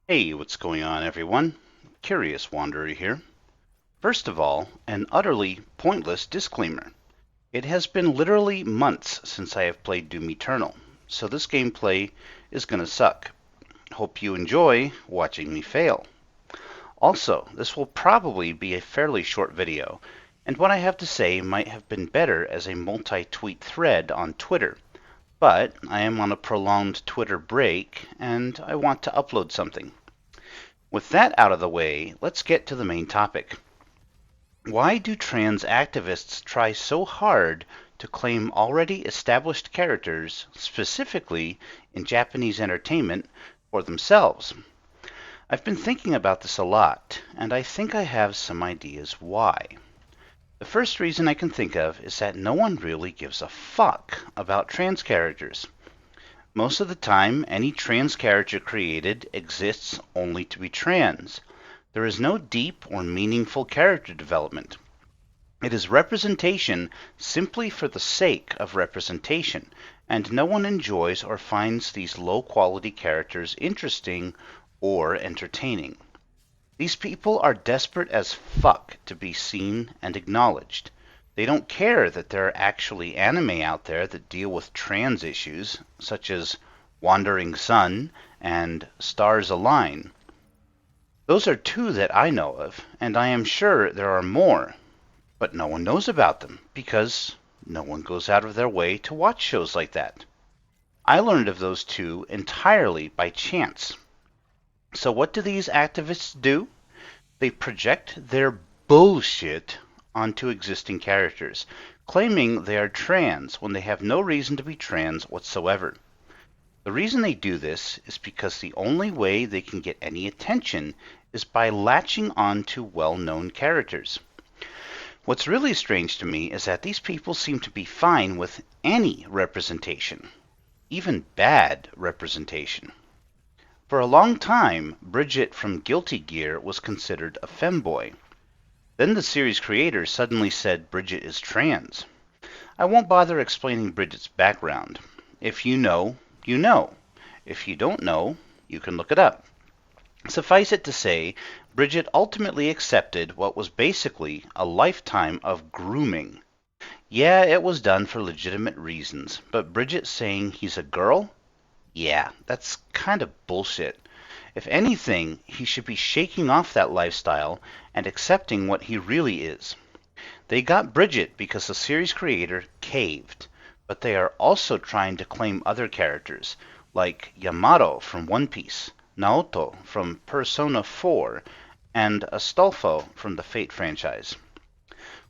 Hey, what's going on, everyone? Curious Wanderer here. First of all, an utterly pointless disclaimer. It has been literally months since I have played Doom Eternal, so this gameplay is gonna suck. Hope you enjoy watching me fail. Also, this will probably be a fairly short video, and what I have to say might have been better as a multi-tweet thread on Twitter. But I am on a prolonged Twitter break, and I want to upload something. With that out of the way, let's get to the main topic. Why do trans activists try so hard to claim already established characters, specifically in Japanese entertainment, for themselves? I've been thinking about this a lot, and I think I have some ideas why. The first reason I can think of is that no one really gives a fuck about trans characters. Most of the time, any trans character created exists only to be trans. There is no deep or meaningful character development. It is representation simply for the sake of representation, and no one enjoys or finds these low-quality characters interesting or entertaining. These people are desperate as fuck to be seen and acknowledged. They don't care that there are actually anime out there that deal with trans issues, such as Wandering Sun and Stars Align. Those are two that I know of, and I am sure there are more, but no one knows about them because no one goes out of their way to watch shows like that. I learned of those two entirely by chance. So what do these activists do? They project their bullshit onto existing characters, claiming they are trans when they have no reason to be trans whatsoever. The reason they do this is because the only way they can get any attention is by latching on to well-known characters. What's really strange to me is that these people seem to be fine with any representation, even bad representation. For a long time, Bridget from Guilty Gear was considered a femboy. Then the series creators suddenly said Bridget is trans. I won't bother explaining Bridget's background. If you know, you know. If you don't know, you can look it up. Suffice it to say, Bridget ultimately accepted what was basically a lifetime of grooming. Yeah, it was done for legitimate reasons, but Bridget saying he's a girl? Yeah, that's kind of bullshit. If anything, he should be shaking off that lifestyle and accepting what he really is. They got Bridget because the series creator caved, but they are also trying to claim other characters, like Yamato from One Piece, Naoto from Persona 4, and Astolfo from the Fate franchise.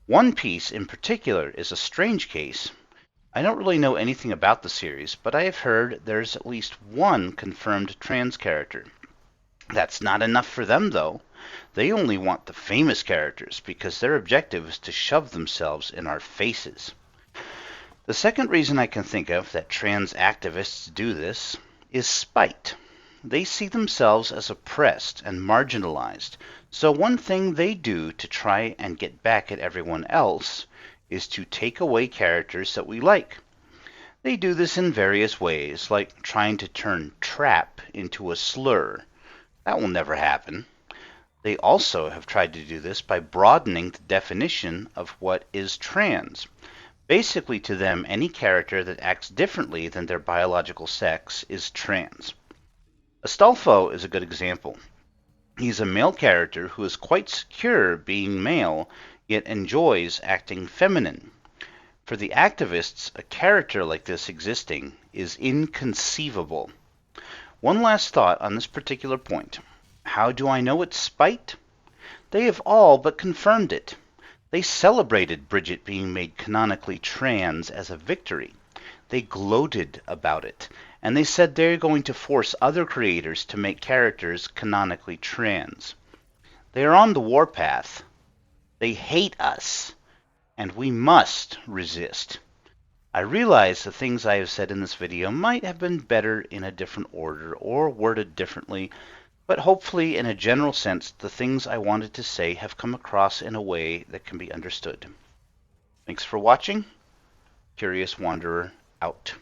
One Piece in particular is a strange case. I don't really know anything about the series, but I have heard there's at least one confirmed trans character. That's not enough for them, though. They only want the famous characters because their objective is to shove themselves in our faces. The second reason I can think of that trans activists do this is spite. They see themselves as oppressed and marginalized, so one thing they do to try and get back at everyone else is to take away characters that we like. They do this in various ways, like trying to turn trap into a slur. That will never happen. They also have tried to do this by broadening the definition of what is trans. Basically, to them, any character that acts differently than their biological sex is trans. Astolfo is a good example. He's a male character who is quite secure being male, yet enjoys acting feminine. For the activists, a character like this existing is inconceivable. One last thought on this particular point. How do I know it's spite? They have all but confirmed it. They celebrated Bridget being made canonically trans as a victory. They gloated about it, and they said they're going to force other creators to make characters canonically trans. They are on the warpath. They hate us, and we must resist. I realize the things I have said in this video might have been better in a different order or worded differently, but hopefully in a general sense the things I wanted to say have come across in a way that can be understood. Thanks for watching. Curious Wanderer out.